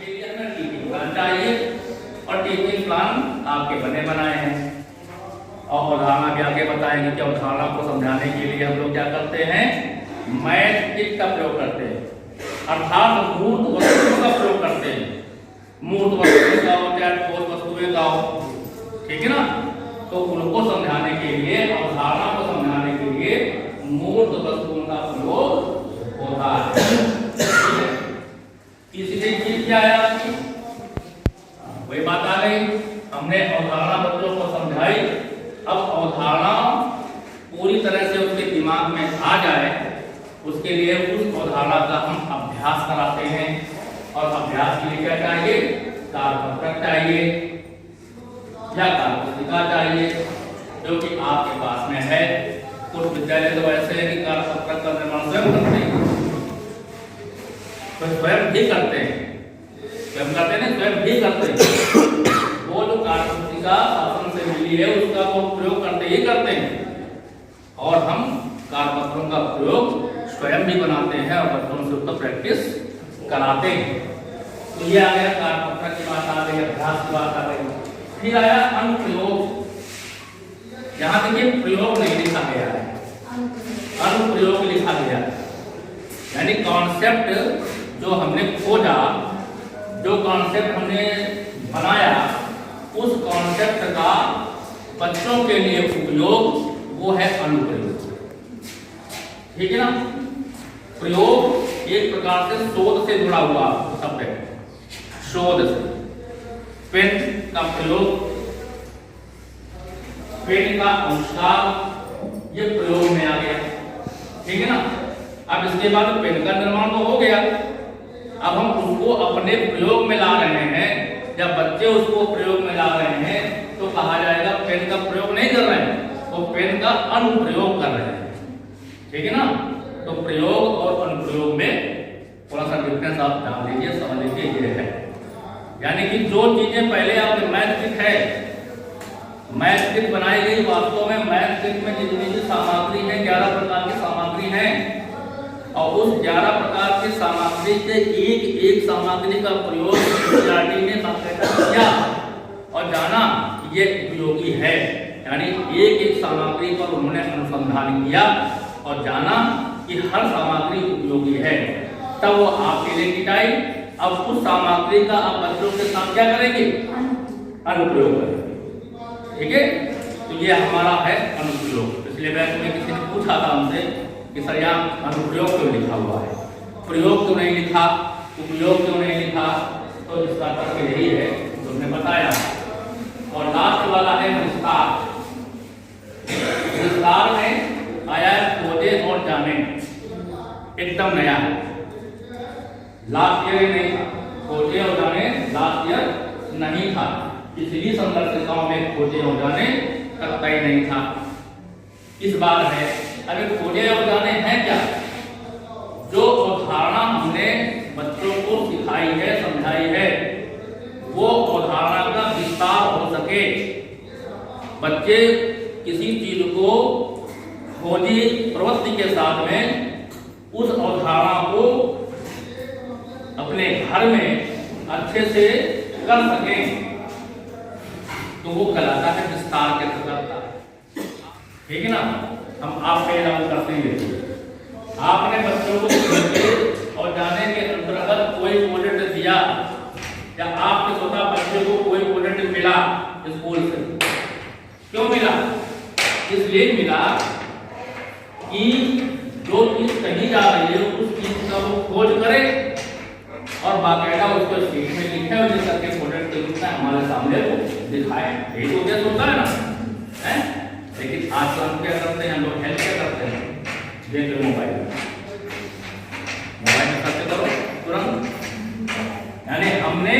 इसके लिए हमें टीचिंग प्लान चाहिए और टीचिंग प्लान आपके बने बनाए हैं। और उदाहरण भी आगे बताएंगे कि उदाहरण को समझाने के लिए हम लोग क्या करते हैं, मैथ का प्रयोग करते हैं, अर्थात मूर्त वस्तुओं का प्रयोग करते हैं। मूर्त वस्तुएं का हो चाहे ठोस वस्तुएं का हो, ठीक है ना, तो उनको समझाने के लिए, अवधारणा को समझाने के लिए मूर्त वस्तुओं का प्रयोग होता है। तीसरी चीज क्या है आपकी, वही बात आ गई, हमने अवधारणा बच्चों को समझाई। अब अवधारणा पूरी तरह से उसके दिमाग में आ जाए, उसके लिए उस अवधारणा का हम अभ्यास कराते हैं। और अभ्यास के लिए क्या चाहिए, कार्यपत्रक चाहिए या कार्यपुस्तिका चाहिए, जो कि आपके पास में है। कुछ विद्यालय तो ऐसे है कि कार्यपत्रक का निर्माण स्वयं करते हैं, तो स्वयं भी करते हैं, स्वयं करते हैं, स्वयं भी करते हैं। वो जो कार्यपुस्तिका शासन से मिली है उसका वो प्रयोग करते ही करते हैं, और हम कार्यपत्रों का प्रयोग स्वयं भी बनाते हैं और बच्चों से उसका प्रैक्टिस कराते हैं। तो ये आ गया कार्यपत्रक की बात, आ गई अभ्यास की बात आ गई। फिर आया अनुप्रयोग। यहाँ देखिए प्रयोग नहीं लिखा गया है, अनुप्रयोग लिखा गया है, यानी कॉन्सेप्ट जो हमने खोजा, जो कॉन्सेप्ट हमने बनाया, उस कॉन्सेप्ट का बच्चों के लिए उपयोग वो है अनुप्रयोग, ठीक है ना। प्रयोग एक प्रकार से शोध से जुड़ा हुआ शब्द है, शोध से। पेन का प्रयोग, पेन का आविष्कार, ये प्रयोग में आ गया, ठीक है ना। अब इसके बाद पेन का निर्माण तो हो गया, अब हम उसको अपने प्रयोग में ला रहे हैं, जब बच्चे उसको प्रयोग में ला रहे हैं तो कहा जाएगा पेन का प्रयोग नहीं कर रहे हैं, तो पेन का अनुप्रयोग कर रहे हैं, ठीक है ना। तो प्रयोग और अनुप्रयोग में थोड़ा सा डिफरेंस आप जान लीजिए, समझ लीजिए, ये है। यानी कि जो चीजें पहले आपके मैथ किट है, मैथ किट बनाई गई, वास्तव में मैथ किट में जितनी भी सामग्री है 11 प्रकार की सामग्री है, और उस 11 प्रकार की सामग्री से एक एक सामग्री का प्रयोग विद्यार्थी ने किया और जाना कि ये उपयोगी है। यानी एक एक सामग्री पर उन्होंने अनुसंधान किया और जाना कि हर सामग्री उपयोगी है, तब वो आपके लिए किट आई। अब उस सामग्री का आप बच्चों के साथ क्या करेंगे, अनुप्रयोग करेंगे, ठीक है। तो ये हमारा है अनुप्रयोग। पिछले बैच में किसी ने पूछा था हमसे कि सर यहाँ अनुप्रयोग क्यों लिखा हुआ है, प्रयोग क्यों नहीं लिखा, उपयोग क्यों नहीं लिखा, तो इसका तर्क यही है, तुमने बताया। और लास्ट वाला है विस्तार। विस्तार में आया खोजे और जाने, एकदम नया है, लास्ट ईयर नहीं था। खोजे और जाने लास्ट ईयर नहीं था, पिछली संदर्शिकाओं में खोजे और जाने कतई नहीं था, इस बार है। अभी खोजे और जाने हैं क्या, जो अवधारणा हमने बच्चों को सिखाई है, समझाई है, वो अवधारणा का विस्तार हो सके। बच्चे किसी चीज को खोजी प्रवृत्ति के साथ में उस अवधारणा को अपने घर में अच्छे से कर सकें, तो वो कहलाता है विस्तार के अंतर्गत, ठीक है ना। हम आपके लागू करते हैं, आपने बच्चों को खोजे और जाने के अंतर्गत कोई प्रोजेक्ट दिया, या आपके स्वतः बच्चे को कोई प्रोजेक्ट मिला स्कूल से, क्यों मिला, इसलिए मिला कि जो चीज कही जा रही है उस चीज का वो खोज करे और बाकायदा उसको शीट में लिखे और जिस करके प्रोजेक्ट के रूप में हमारे सामने वो दिखाए। यही उद्देश्य होता है ना, है। लेकिन आज हम क्या करते हैं, लोग हेल्प क्या करते हैं, देख लो मोबाइल में सर्च करो तुरंत। यानी हमने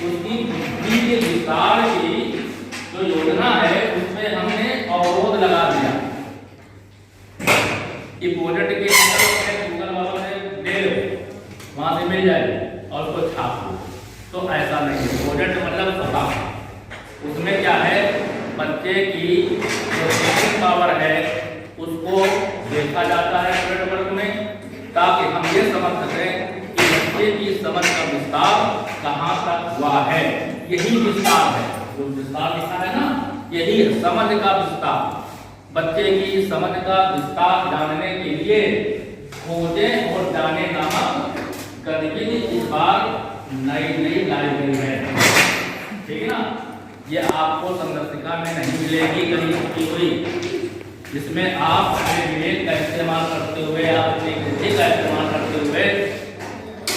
उसकी बुद्धि के विस्तार की जो योजना है उसमें हमने अवरोध लगा दिया कि प्रोजेक्ट के अंदर गूगल वालों ने ले लो, वहां से मिल जाए और उसको छाप लो। तो ऐसा नहीं, प्रोजेक्ट मतलब स्वतः उसमें क्या है, बच्चे की जो थिंकिंग पावर है उसको देखा जाता है प्रोजेक्ट वर्क में, ताकि हम ये समझ सकें कि बच्चे की समझ का विस्तार हुआ है। यही विस्तार है, जो विस्तार लिखा है ना, यही समझ का विस्तार। बच्चे की समझ का विस्तार जानने के लिए खोजें और जाने नामक गतिविधि इस बार नई लाइब्रेरी है। ठीक है ना, ये आपको संदर्शिका में नहीं मिलेगी कहीं छुट्टी हुई, जिसमें आप अपने विवेक का इस्तेमाल करते हुए, आप अपनी बुद्धि का इस्तेमाल करते हुए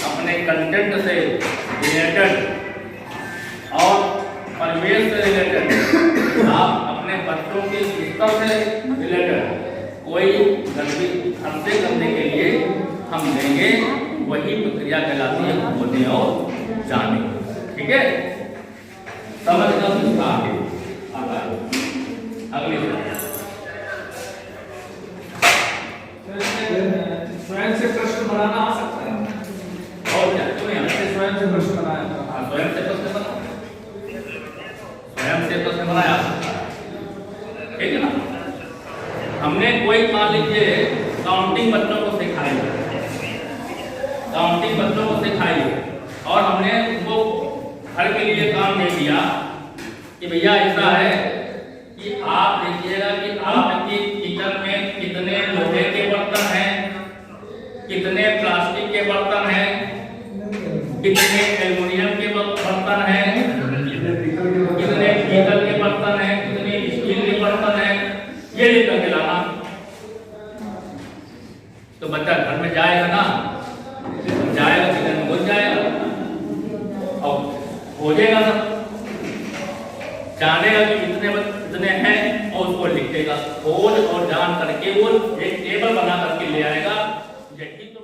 अपने कंटेंट से रिलेटेड और परिवेश से रिलेटेड, आप अपने बच्चों के स्तर से रिलेटेड कोई गतिविधि हमसे करने के लिए हम देंगे, वही प्रक्रिया कहलाती है खोजने और जाने। ठीक है, समझ का विस्तार। अगली स्वयं से प्रश्न बनाना आ सकता है, और क्या क्यों नहीं? स्वयं से प्रश्न बनाया, स्वयं से प्रश्न बना, स्वयं से प्रश्न बनाया जा सकता है। ठीक है ना, हमने कोई मान लीजिए काउंटिंग बच्चों को सिखाई, काउंटिंग बच्चों को सिखाई और हमने उनको घर के लिए काम दे दिया कि भैया ऐसा है कि आप देखिएगा कि आपके किचन में कितने लोहे के बर्तन हैं, कितने प्लास्टिक के बर्तन हैं, कितने एल्युमिनियम के बर्तन हैं, कितने पीतल के बर्तन हैं, कितने स्टील के बर्तन हैं, ये लिख करके लाना। तो बच्चा घर में जाएगा ना, जाएगा किचन में घुस जाएगा और खोजेगा सब, जानेगा कि कितने हैं और उसको लिखेगा। खोज और जान करके वो एक टेबल बना करके ले आएगा। यही तो